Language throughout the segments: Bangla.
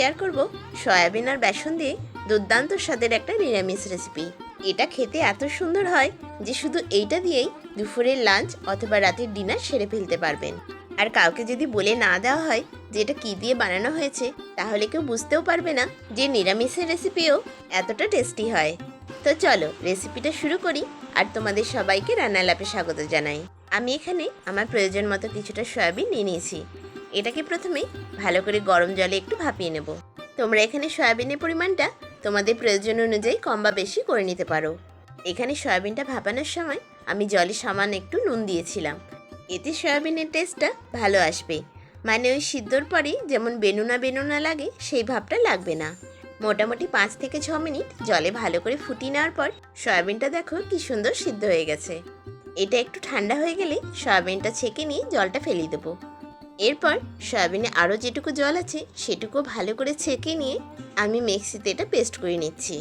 শেয়ার করব সয়াবিন আর বেসন দিয়ে দুর্দান্ত স্বাদের একটা নিরামিষ রেসিপি। এটা খেতে এত সুন্দর হয় যে শুধু এইটা দিয়েই দুপুরের লাঞ্চ অথবা রাতের ডিনার সেরে ফেলতে পারবেন। আর কাউকে যদি বলে না দেওয়া হয় যে এটা কী দিয়ে বানানো হয়েছে, তাহলে কেউ বুঝতেও পারবে না যে নিরামিষের রেসিপিও এতটা টেস্টি হয়। তো চলো রেসিপিটা শুরু করি আর তোমাদের সবাইকে রান্নার লাপে স্বাগত জানাই। আমি এখানে আমার প্রয়োজন মতো কিছুটা সয়াবিন নিয়ে নিয়েছি। এটাকে প্রথমে ভালো করে গরম জলে একটু ভাপিয়ে নেব। তোমরা এখানে সয়াবিনের পরিমাণটা তোমাদের প্রয়োজন অনুযায়ী কম বা বেশি করে নিতে পারো। এখানে সয়াবিনটা ভাপানোর সময় আমি জলে সামান্য একটু নুন দিয়েছিলাম, এতে সয়াবিনের টেস্টটা ভালো আসবে। মানে ওই সিদ্ধর পরে যেমন বেনুনা বেনুনা লাগে সেই ভাবটা লাগবে না। মোটামুটি 5 থেকে 6 মিনিট জলে ভালো করে ফুটিয়ে নেওয়ার পর সয়াবিনটা দেখো কি সুন্দর সিদ্ধ হয়ে গেছে। এটা একটু ঠান্ডা হয়ে গেলে সয়াবিনটা ছেঁকে নিয়ে জলটা ফেলে দেবো। এরপর সয়াবিনে আরও যেটুকু জল আছে সেটুকু ভালো করে ছেঁকে নিয়ে আমি মিক্সিতে এটা পেস্ট করে নিচ্ছি।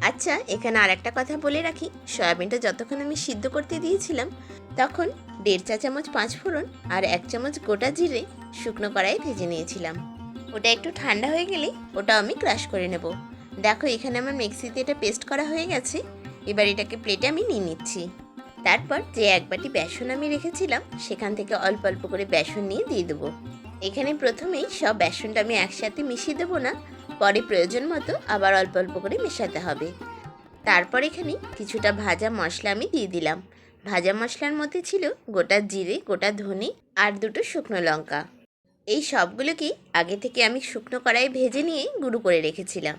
আচ্ছা, এখানে আর একটা কথা বলে রাখি, সয়াবিনটা যতক্ষণ আমি সিদ্ধ করতে দিয়েছিলাম তখন 1.5 চা চামচ 5 ফোড়ন আর 1 চামচ গোটা জিরে শুকনো কড়াইয়ে ভেজে নিয়েছিলাম। ওটা একটু ঠান্ডা হয়ে গেলে ওটা আমি ক্রাশ করে নেব। দেখো এখানে আমার মিক্সিতে এটা পেস্ট করা হয়ে গেছে। এবার এটাকে প্লেটে আমি নিয়ে নিচ্ছি। তারপর যে এক বাটি বেসন আমি রেখেছিলাম সেখান থেকে অল্প অল্প করে বেসন নিয়ে দিয়ে দেবো। এখানে প্রথমেই সব বেসনটা আমি একসাথে মিশিয়ে দেবো না, পরে প্রয়োজন মতো আবার অল্প অল্প করে মেশাতে হবে। তারপর এখানে কিছুটা ভাজা মশলা আমি দিয়ে দিলাম। ভাজা মশলার মধ্যে ছিল গোটা জিরে, গোটা ধনে আর 2টো শুকনো লঙ্কা। এই সবগুলোকে আগে থেকে আমি শুকনো কড়াইয়ে ভেজে নিয়ে গুঁড়ো করে রেখেছিলাম।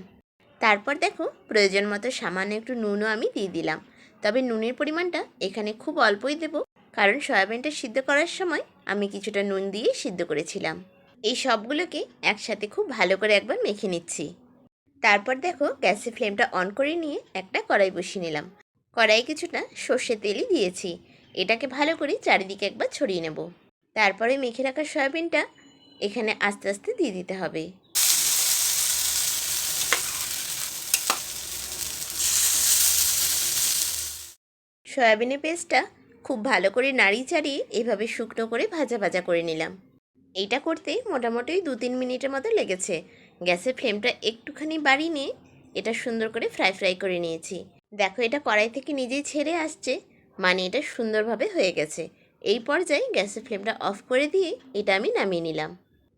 তারপর দেখো প্রয়োজন মতো সামান্য একটু নুনও আমি দিয়ে দিলাম। তবে নুনের পরিমাণটা এখানে খুব অল্পই দেব, কারণ সয়াবিনটা সিদ্ধ করার সময় আমি কিছুটা নুন দিয়ে সিদ্ধ করেছিলাম। এই সবগুলোকে একসাথে খুব ভালো করে একবার মেখে নিচ্ছি। তারপর দেখো গ্যাসের ফ্লেমটা অন করে নিয়ে একটা কড়াই বসিয়ে নিলাম। কড়াইয়ে কিছুটা সর্ষের তেলই দিয়েছি। এটাকে ভালো করে চারিদিকে একবার ছড়িয়ে নেব। তারপরে মেখে রাখা সয়াবিনটা এখানে আস্তে আস্তে দিয়ে দিতে হবে। সয়াবিনের পেস্টটা খুব ভালো করে নাড়িয়ে চাড়িয়ে এভাবে শুকনো করে ভাজা ভাজা করে নিলাম। এইটা করতে মোটামুটি 2-3 মিনিটের মতো লেগেছে। গ্যাসের ফ্লেমটা একটুখানি বাড়িয়ে নিয়ে এটা সুন্দর করে ফ্রাই করে নিয়েছি। দেখো এটা কড়াই থেকে নিজেই ছেড়ে আসছে, মানে এটা সুন্দরভাবে হয়ে গেছে। এই পর্যায়ে গ্যাসের ফ্লেমটা অফ করে দিয়ে এটা আমি নামিয়ে নিলাম।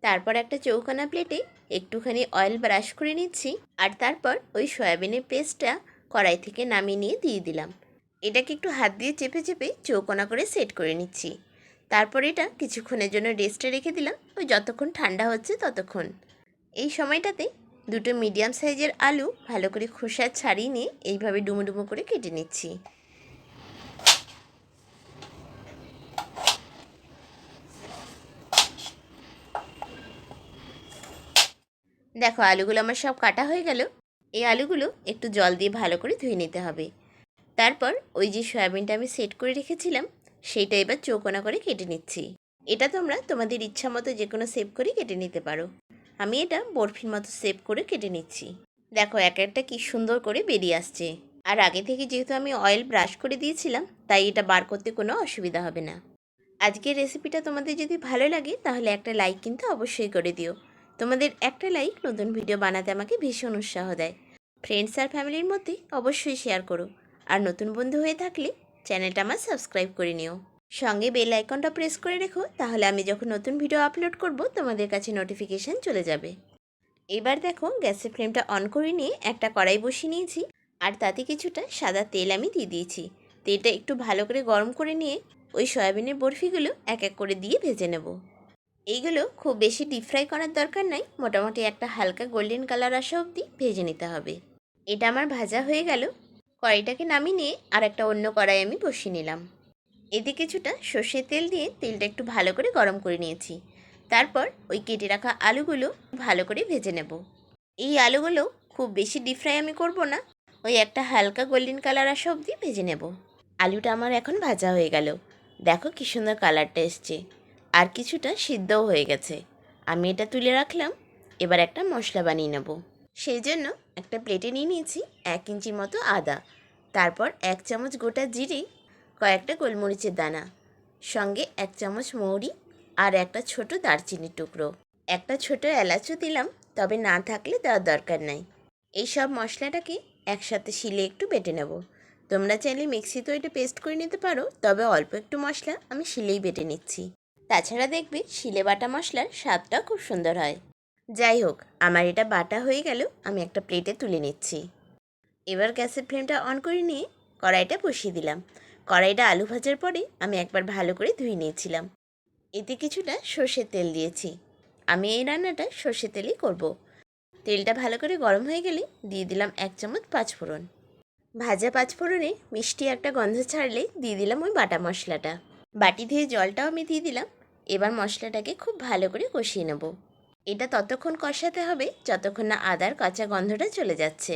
তারপর একটা চৌকোনা প্লেটে একটুখানি অয়েল ব্রাশ করে নিচ্ছি আর তারপর ওই সয়াবিনের পেস্টটা কড়াই থেকে নামিয়ে নিয়ে দিয়ে দিলাম। এটাকে একটু হাত দিয়ে চেপে চেপে চৌকোনা করে সেট করে নিচ্ছি। তারপর এটা কিছুক্ষণের জন্য রেস্টে রেখে দিলাম, ওই যতক্ষণ ঠান্ডা হচ্ছে ততক্ষণ। এই সময়টাতে 2টো মিডিয়াম সাইজের আলু ভালো করে খোসা ছাড়িয়ে নিয়ে এইভাবে ডুমো ডুমো করে কেটে নিচ্ছি। দেখো আলুগুলো আমার সব কাটা হয়ে গেল। এই আলুগুলো একটু জল দিয়ে ভালো করে ধুয়ে নিতে হবে। তারপর ওই যে সয়াবিনটা আমি সেট করে রেখেছিলাম সেইটা এবার চৌকোনা করে কেটে নিচ্ছি। এটা তোমরা তোমাদের ইচ্ছা মতো যে কোনো শেপ করে কেটে নিতে পারো। আমি এটা বরফির মতো শেপ করে কেটে নিচ্ছি। দেখো এক একটা কি সুন্দর করে বেরিয়ে আসছে। আর আগে থেকে যেহেতু আমি অয়েল ব্রাশ করে দিয়েছিলাম তাই এটা বার করতে কোনো অসুবিধা হবে না। আজকের রেসিপিটা তোমাদের যদি ভালো লাগে তাহলে একটা লাইক কিন্তু অবশ্যই করে দিও। তোমাদের একটা লাইক নতুন ভিডিও বানাতে আমাকে ভীষণ উৎসাহ দেয়। ফ্রেন্ডস আর ফ্যামিলির মধ্যে অবশ্যই শেয়ার করো। আর নতুন বন্ধু হয়ে থাকলে চ্যানেলটা আমার সাবস্ক্রাইব করে নিও। সঙ্গে বেল আইকনটা প্রেস করে রেখো, তাহলে আমি যখন নতুন ভিডিও আপলোড করব তোমাদের কাছে নোটিফিকেশান চলে যাবে। এবার দেখো গ্যাসের ফ্লেমটা অন করে নিয়ে একটা কড়াই বসিয়ে নিয়েছি আর তাতে কিছুটা সাদা তেল আমি দিয়ে দিয়েছি। তেলটা একটু ভালো করে গরম করে নিয়ে ওই সয়াবিনের বরফিগুলো এক এক করে দিয়ে ভেজে নেব। এইগুলো খুব বেশি ডিপ ফ্রাই করার দরকার নাই, মোটামুটি একটা হালকা গোল্ডেন কালার আসা অবধি ভেজে নিতে হবে। এটা আমার ভাজা হয়ে গেল। কড়াইটাকে নামিয়ে নিয়ে আর একটা অন্য কড়াই আমি বসিয়ে নিলাম। এতে কিছুটা সর্ষের তেল দিয়ে তেলটা একটু ভালো করে গরম করে নিয়েছি। তারপর ওই কেটে রাখা আলুগুলো ভালো করে ভেজে নেব। এই আলুগুলো খুব বেশি ডিপ ফ্রাই আমি করব না, ওই একটা হালকা গোল্ডেন কালার আসা অবধি ভেজে নেব। আলুটা আমার এখন ভাজা হয়ে গেল। দেখো কী সুন্দর কালারটা এসছে আর কিছুটা সিদ্ধও হয়ে গেছে। আমি এটা তুলে রাখলাম। এবার একটা মশলা বানিয়ে নেব। সেই জন্য একটা প্লেটে নিয়ে নিয়েছি 1 ইঞ্চির মতো আদা, তারপর 1 চামচ গোটা জিরে, কয়েকটা গোলমরিচের দানা, সঙ্গে 1 চামচ মৌরি আর একটা ছোট দারচিনির টুকরো, একটা ছোট এলাচও দিলাম তবে না থাকলে দেওয়ার দরকার নাই। এই সব মশলাটাকে একসাথে শিলে একটু বেটে নেব। তোমরা চাইলে মিক্সিতেও এটা পেস্ট করে নিতে পারো, তবে অল্প একটু মশলা আমি শিলেই বেটে নিচ্ছি। তাছাড়া দেখবে শিলে বাটা মশলার স্বাদটাও খুব সুন্দর হয়। যাই হোক, আমার এটা বাটা হয়ে গেল, আমি একটা প্লেটে তুলে নিচ্ছি। এবার গ্যাসের ফ্লেমটা অন করে নিয়ে কড়াইটা বসিয়ে দিলাম। কড়াইটা আলু ভাজার পরে আমি একবার ভালো করে ধুয়ে নিয়েছিলাম। এতে কিছুটা সর্ষের তেল দিয়েছি। আমি এই রান্নাটা সর্ষের তেলেই করব। তেলটা ভালো করে গরম হয়ে গেলে দিয়ে দিলাম 1 চামচ পাঁচফোড়ন। ভাজা পাঁচফোড়নে মিষ্টি একটা গন্ধ ছাড়লে দিয়ে দিলাম ওই বাটা মশলাটা। বাটি ধুয়ে জলটাও আমি দিয়ে দিলাম। এবার মশলাটাকে খুব ভালো করে কষিয়ে নেব। এটা ততক্ষণ কষাতে হবে যতক্ষণ না আদার কাঁচা গন্ধটা চলে যাচ্ছে।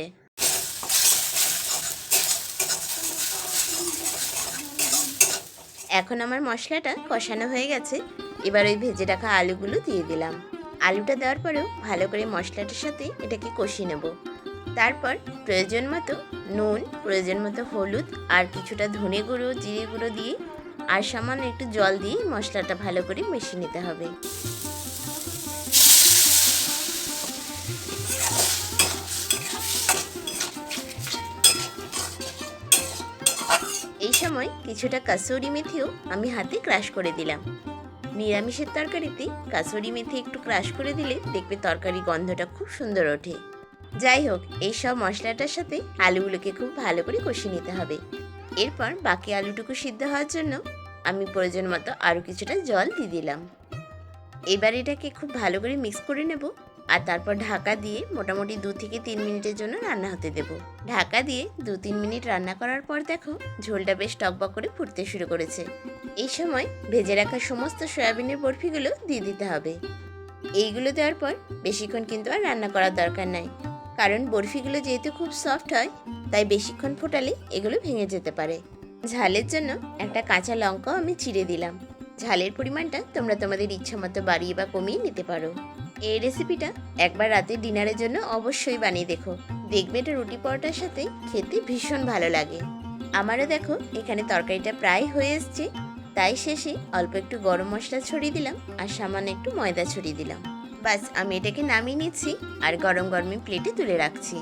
এখন আমার মশলাটা কষানো হয়ে গেছে। এবার ওই ভেজে রাখা আলুগুলো দিয়ে দিলাম। আলুটা দেওয়ার পরেও ভালো করে মশলাটার সাথে এটাকে কষিয়ে নেব। তারপর প্রয়োজন মতো নুন, প্রয়োজন মতো হলুদ আর কিছুটা ধনে গুঁড়ো, জিরে গুঁড়ো দিয়ে আর সামান্য একটু জল দিয়ে মশলাটা ভালো করে মিশিয়ে নিতে হবে। এই সময় কিছুটা কাসুরি মেথিও আমি হাতে ক্রাশ করে দিলাম। নিরামিষের তরকারিতে কাসুরি মেথি একটু ক্রাশ করে দিলে দেখবে তরকারি গন্ধটা খুব সুন্দর ওঠে। যাই হোক, এই সব মশলাটার সাথে আলুগুলোকে খুব ভালো করে কষিয়ে নিতে হবে। এরপর বাকি আলুটুকু সিদ্ধ হওয়ার জন্য আমি প্রয়োজন মতো আরও কিছুটা জল দিয়ে দিলাম। এবার এটাকে খুব ভালো করে মিক্স করে নেব আর তারপর ঢাকা দিয়ে মোটামুটি 2 থেকে 3 মিনিটের জন্য রান্না হতে দেব। ঢাকা দিয়ে 2-3 মিনিট রান্না করার পর দেখো ঝোলটা বেশ টকবক করে ফুটতে শুরু করেছে। এই সময় ভেজে রাখা সমস্ত সয়াবিনের বরফিগুলো দিয়ে দিতে হবে। এইগুলো দেওয়ার পর বেশিক্ষণ কিন্তু আর রান্না করার দরকার নাই, কারণ বরফিগুলো যেহেতু খুব সফট হয় তাই বেশিক্ষণ ফোটালে এগুলো ভেঙে যেতে পারে। ঝালের জন্য একটা কাঁচা লঙ্কাও আমি চিড়ে দিলাম। ঝালের পরিমাণটা তোমরা তোমাদের ইচ্ছা মতো বাড়িয়ে বা কমিয়ে নিতে পারো। এই রেসিপিটা একবার রাতে ডিনারের জন্য অবশ্যই বানিয়ে দেখো, দেখবে এটা রুটি পরোটার সাথে খেতে ভীষণ ভালো লাগে। আমারও দেখো এখানে তরকারিটা প্রায় হয়ে এসছে, তাই শেষে অল্প একটু গরম মশলা ছড়িয়ে দিলাম আর সামান্য একটু ময়দা ছড়িয়ে দিলাম। বাস আমি এটাকে নামিয়ে নিচ্ছি আর গরম গরমে প্লেটে তুলে রাখছি।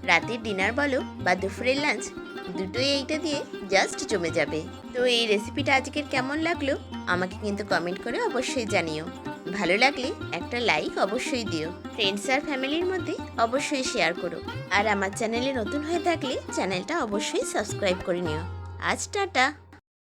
রাতের ডিনার বলো বা দুপুরের লাঞ্চ, দুটোই এইটা দিয়ে জাস্ট জমে যাবে। তো এই রেসিপিটা আজকের কেমন লাগলো আমাকে কিন্তু কমেন্ট করে অবশ্যই জানিও। ভালো লাগলে একটা লাইক অবশ্যই দিও। ফ্রেন্ডস আর ফ্যামিলির মধ্যে অবশ্যই শেয়ার করো। আর আমার চ্যানেলে নতুন হয়ে থাকলে চ্যানেলটা অবশ্যই সাবস্ক্রাইব করে নিও। আজ টাটা।